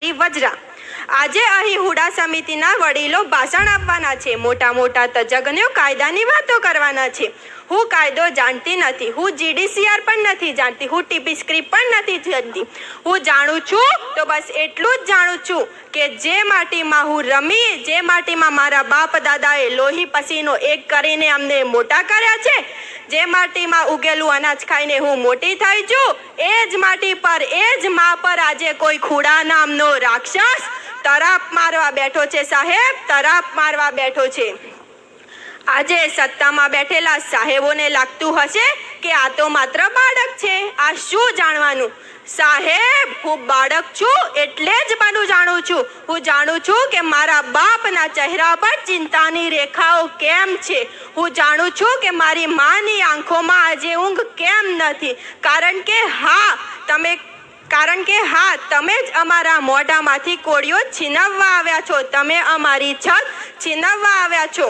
વજરા આજે અહીં હુડા સમિતિના વડીલો ભાષણ આપવાના છે। મોટા મોટા તજજ્ઞો કાયદાની વાતો કરવાના છે। હું કાયદો જાણતી નથી, હું GDCR પણ નથી જાણતી, હું TP સ્ક્રિપ્ટ પણ નથી જાણતી। હું જાણું છું તો બસ એટલું જ જાણું છું કે જે માટીમાં હું રમી, જે માટીમાં મારા બાપ દાદાએ લોહી પસીનો એક કરીને અમને મોટા કર્યા છે, જે માટીમાં ઉગેલું અનાજ ખાઈને હું મોટી થઈ છું, એ જ માટી પર, એ જ મા પર આજે કોઈ ખુડા નામનો રાક્ષસ તરાપ મારવા બેઠો છે। સાહેબ, તરાપ મારવા બેઠો છે। આજે સત્તામાં બેઠેલા સાહેબોને લાગતું હશે કે આ તો માત્ર બાળક છે, આ શું જાણવાનું? સાહેબ, હું બાળક છું એટલે જ બધું જાણું છું। હું જાણું છું કે મારા બાપના ચહેરા પર ચિંતાની રેખાઓ કેમ છે। હું જાણું છું કે મારી માની આંખોમાં આજે ઊંઘ કેમ નથી, કારણ કે તમે જ અમારા મોઢામાંથી કોળીઓ છીનવવા આવ્યા છો, તમે અમારી છત છીનવવા આવ્યા છો।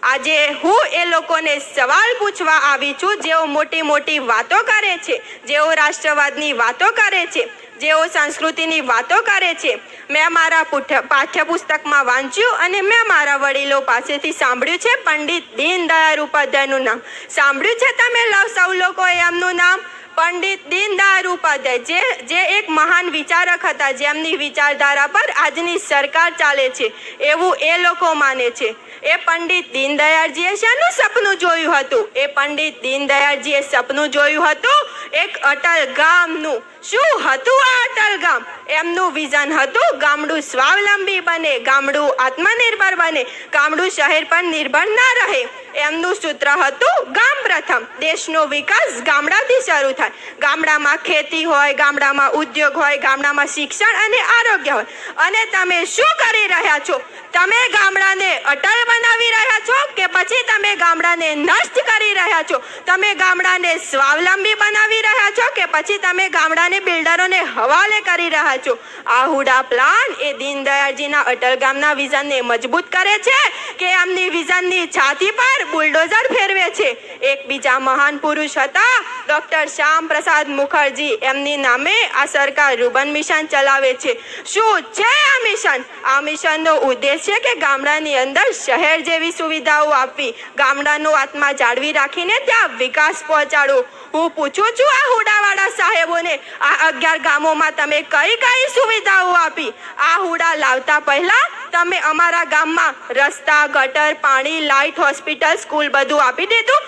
આજે હું એ લોકોને સવાલ પૂછવા આવી છું જેઓ મોટી મોટી વાતો કરે છે, જેઓ રાષ્ટ્રવાદની વાતો કરે છે, જેઓ સંસ્કૃતિની વાતો કરે છે। મેં મારા પાઠ્યપુસ્તકમાં વાંચ્યું અને મેં મારા વડીલો પાસેથી સાંભળ્યું છે પંડિત દીનદયાળ ઉપાધ્યાયનું નામ। સાંભળ્યું છે તમે સૌ લોકોએ એમનું નામ? પંડિત દીનદયાળ ઉપાધ્યાય, જે એક મહાન વિચારક હતા, જેમની વિચારધારા પર આજની સરકાર ચાલે છે એવું એ લોકો માને છે। એ પંડિત દીનદયાળજીએ શાનું સપનું જોયું હતું? એ પંડિત દીનદયાળજીએ સપનું જોયું હતું એક અટલ ગામનું। શું હતું આ અટલ ગામ? એમનું વિઝન હતું ગામડું સ્વાવલંબી બને, ગામડું આત્મનિર્ભર બને, ગામડું શહેર પર નિર્ભર ના રહે। એમનું સૂત્ર હતું ગામ પ્રથમ। દેશનો વિકાસ ગામડાથી શરૂ થાય। ગામડામાં ખેતી હોય, ગામડામાં ઉદ્યોગ હોય, ગામડામાં શિક્ષણ અને આરોગ્ય હોય। અને તમે શું કરી રહ્યા છો? તમે ગામડાને અટલ બનાવી રહ્યા છો કે પછી તમે ગામડાને નષ્ટ કરી રહ્યા છો? તમે ગામડાને સ્વાવલંબી બનાવી રહ્યા છો કે પછી તમે ગામડાને બિલ્ડરોને હવાલે કરી રહ્યા છો? આ હુડા પ્લાન એ દીનદયાળજીના અટલ ગામના વિઝનને મજબૂત કરે છે કે એમની વિઝનની છાતી પર બુલડોઝર ફેરવે છે? એક બીજા મહાન પુરુષ હતા ડોક્ટર શ્યામ પ્રસાદ મુખર્જી, એમની નામે આ સરકાર રૂબન મિશન ચલાવે છે। શું છે આ મિશન? આ મિશનનો ઉદ્દેશ છે કે ગામડાની અંદર શહેર જેવી સુવિધાઓ આપવી, ગામડાનો આત્મા જાળવી રાખીને ત્યાં વિકાસ પહોંચાડવો। હું પૂછું છું આ હુડાવાળા સાહેબોને, આ 11 ગામોમાં તમે કઈ કઈ સુવિધાઓ આપી? આ હુડા લાવતા પહેલા તમે અમારા ગામમાં રસ્તા, ગટર, પાણી, લાઇટ, હોસ્પિટલ, સ્કૂલ બધું આપી દીધું?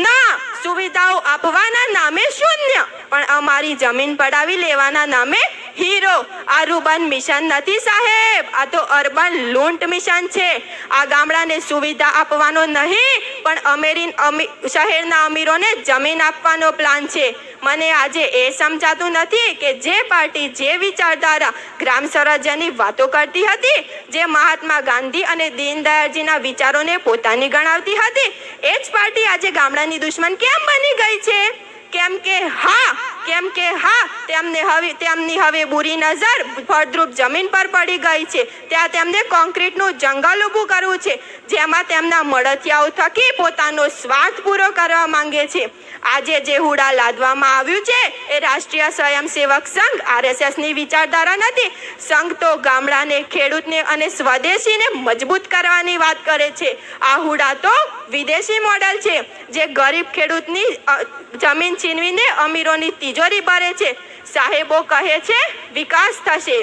ના, સુવિધાઓ આપવાના નામે શૂન્ય, પણ અમારી જમીન પડાવી લેવાના નામે હીરો। આ રૂબન મિશન નથી સાહેબ, આ તો અર્બન લૂંટ મિશન છે। આ ગામડાને સુવિધા આપવાનો નહીં, પણ શહેરના અમીરોને જમીન આપવાનો પ્લાન છે। મને આજે એ સમજાતું નથી કે જે પાર્ટી, જે વિચારધારા ગ્રામ સ્વરાજ્યની વાતો કરતી હતી, જે મહાત્મા ગાંધી અને દીનદયાળજીના વિચારોને પોતાની ગણાવતી હતી, એ જ પાર્ટી આજે ગામડાની દુશ્મન કેમ બની ગઈ છે? કેમ કે હા, તેમની હવે બુરી નજર ફળદ્રુપ જમીન પર પડી ગઈ છે। ત્યાં તેમને કોન્ક્રીટનું જંગલ ઊભું કરવું છે, જેમાં તેમના મળતિયાઓ થકી પોતાનો સ્વાર્થ પૂરો કરવા માંગે છે। આજે જે હુડા લાદવામાં આવ્યું છે એ રાષ્ટ્રીય સ્વયંસેવક સંઘ RSSની વિચારધારા નથી। સંઘ તો ગામડાને, ખેડૂતને અને સ્વદેશીને મજબૂત કરવાની વાત કરે છે। આ હુડા તો વિદેશી મોડેલ છે, જે ગરીબ ખેડૂતની જમીન છીનવીને અમીરોની તિજોરી ભરે છે। સાહેબો કહે છે વિકાસ થશે।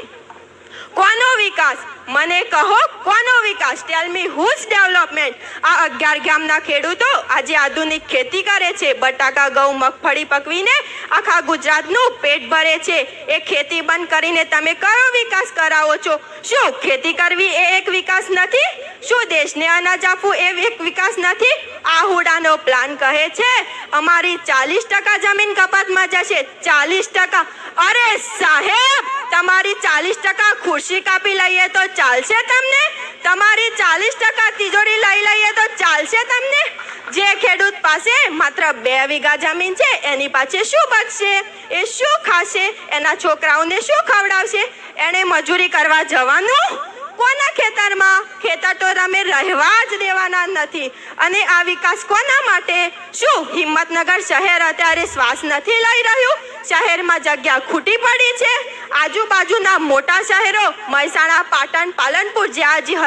કોનો વિકાસ? મને કહો, કોનો વિકાસ? ટેલ મી હુઝ ડેવલપમેન્ટ? આ 11 ગામના ખેડૂતો આજે આધુનિક ખેતી કરે છે, બટાકા, ઘઉં, મગફળી પકવીને આખા ગુજરાતનું પેટ ભરે છે। એ ખેતી બંધ કરીને તમે કયો વિકાસ કરાવો છો? શું ખેતી કરવી એ એક વિકાસ નથી? શું દેશને અનાજ આપવું એ એક વિકાસ નથી? આ હુડાનો પ્લાન કહે છે અમારી 40% જમીન કપાતમાં જશે। 40%? અરે સાહેબ, તમારી 40% ખુરશી કાપી લઈએ તો ચાલશે તમને? તમારી 40% તિજોરી લઈ લઈએ તો ચાલશે તમને? જે ખેડૂત પાસે માત્ર 2 વીઘા જમીન છે એની પાસે શું બચશે? એ શું ખાશે? એના છોકરાઓને શું ખવડાવશે? એને મજૂરી કરવા જવાનું? કોના ખેતરમાં? ખેતર તો તમે રહેવા જ દેવાના નથી। અને આ વિકાસ કોના માટે? શું હિંમતનગર શહેર અત્યારે શ્વાસ નથી લઈ રહ્યું? શહેરમાં જગ્યા ખૂટી પડી છે? આજુબાજુના મોટા શહેરો મહેસાણા, પાટણ, પાલનપુર જ્યાં હજી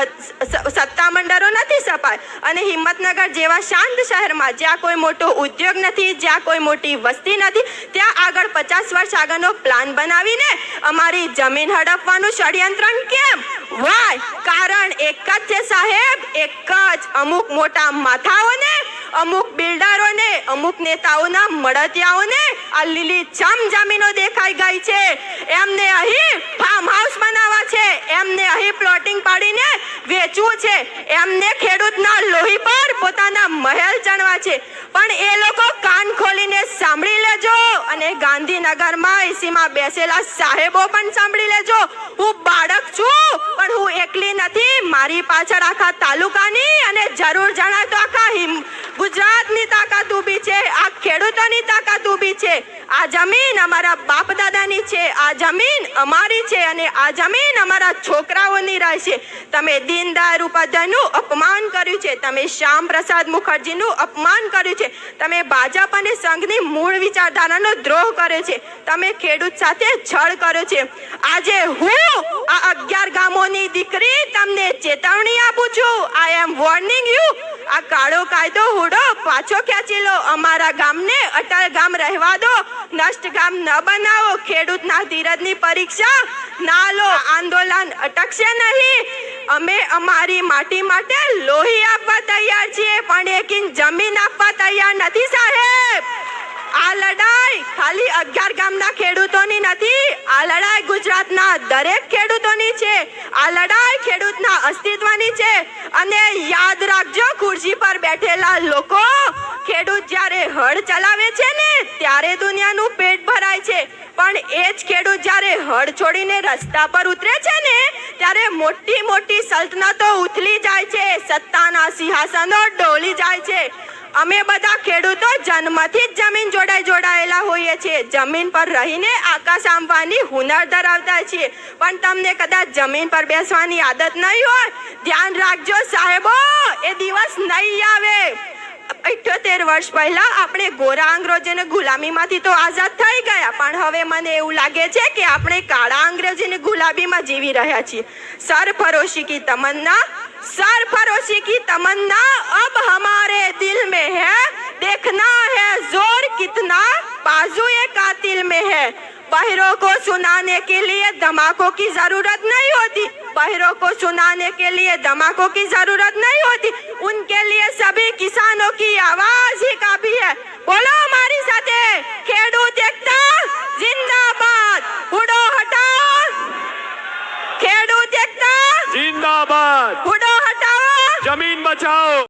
સત્તા મંડળો નથી સપાય, અને હિંમતનગર જેવા શાંત શહેરમાં જ્યાં કોઈ મોટો ઉદ્યોગ નથી, જ્યાં કોઈ મોટી વસ્તી નથી, ત્યાં આગળ 50 વર્ષ આગળનો પ્લાન બનાવીને અમારી જમીન હડપવાનું ષડયંત્ર કેમ? વાય કારણ એક જ છે સાહેબ, એક જ. અમુક મોટા માથાઓને, અમુક બિલ્ડરોને, અમુક નેતાઓના મળતિયાઓને આ લીલી છમ જમીનો દેખાઈ ગઈ છે. એમને અહીં ફાર્મ હાઉસ બનાવવા છે, એમને અહીં પ્લોટિંગ પાડીને વેચવું છે, એમને ખેડૂતના લોહી પર પોતાના મહેલ ચણવા છે. પણ એ લોકો કાન ખોલીને સાંભળી લેજો, અને ગાંધીનગરમાં એસીમાં બેસેલા સાહેબો પણ સાંભળી લેજો. હું બાળક છું, પણ હું એકલી નથી. મારી પાછળ આખા તાલુકાની અને જરૂર જણાય તો આખા ગુજરાતની તાકાત ઊભી છે. આ ખેડૂતોની તાકાત ઊભી છે. આ જમીન અમારા બાપ દાદાની છે, આ જમીન અમારી છે, અને આ જમીન અમારા છોકરાઓની રહેશે. તમે દીનદયાળ ઉપાધ્યાયનું અપમાન કર્યું છે, તમે શ્યામ પ્રસાદ મુખર્જીનું અપમાન કર્યું છે, તમે ભાજપ અને સંઘની મૂળ વિચારધારાનો દ્રોહ કર્યો છે, તમે ખેડૂત સાથે છળ કર્યો છે. આજે હું આ 11 ગામોની દીકરી તમને ચેતવણી આપું છું. આઈ એમ વોર્નિંગ યુ. આ કાળો કાયદો હુડો પાછો ખેંચી લો. અમારા ગામને અટલ ગામ રહેવા દો, નષ્ટ ગામ ન બનાવો. ખેડૂતના ધીરજની પરીક્ષા ના લો. આંદોલન અટકશે નહીં. અમે અમારી માટી માટે લોહી આપવા તૈયાર છીએ, પણ એક ઇંચ જમીન આપવા તૈયાર નથી સાહેબ. આ લડાઈ ખાલી 11 ગામના ખેડૂતોની નથી, આ લડાઈ ગુજરાતના દરેક ખેડૂતોની છે. આ લડાઈ ખેડૂતના અસ્તિત્વની છે. અને યાદ રાખજો, ખુરશી પર બેઠેલા લોકો, ખેડૂત જ્યારે હળ ચલાવે છે ને ત્યારે દુનિયાનું પેટ ભરાય છે, પણ એ જ ખેડૂત જ્યારે હળ છોડીને રસ્તા પર ઉતરે છે ને ત્યારે મોટી મોટી સલ્તનતો ઉથલી જાય છે, સત્તાના સિંહાસનો ડોલી જાય છે. અમે બધા ખેડૂતો જન્મથી જ જમીન જોડાયેલા હોઈએ છીએ. જમીન પર રહીને આકાશ આંબવાની હુનર ધરાવતા છીએ, પણ તમને કદાચ જમીન પર બેસવાની આદત નહીં હોય. ધ્યાન રાખજો સાહેબો, એ દિવસ નહીં આવે. 78 વર્ષ પહેલા આપણે ગોરા અંગ્રેજોની ગુલામીમાંથી તો આઝાદ થઈ ગયા, પણ હવે મને એવું લાગે છે કે આપણે કાળા અંગ્રેજોની ગુલામીમાં જીવી રહ્યા છીએ. સરફરોશી કી તમન્ના, सरफरोशी की तमन्ना अब हमारे दिल में है, देखना है जोर कितना बाजुए कातिल में है. बहरों को सुनाने के लिए धमाकों की जरूरत नहीं होती, बहरों को सुनाने के लिए धमाकों की जरूरत नहीं होती, उनके लिए सभी किसानों की आवाज ही काफी है. बोलो हमारी साथे, खेडूत एकता जिंदाबाद. हुडो हटाओ, खेडूत एकता जिंदाबाद. हुडो हटाओ, जमीन बचाओ.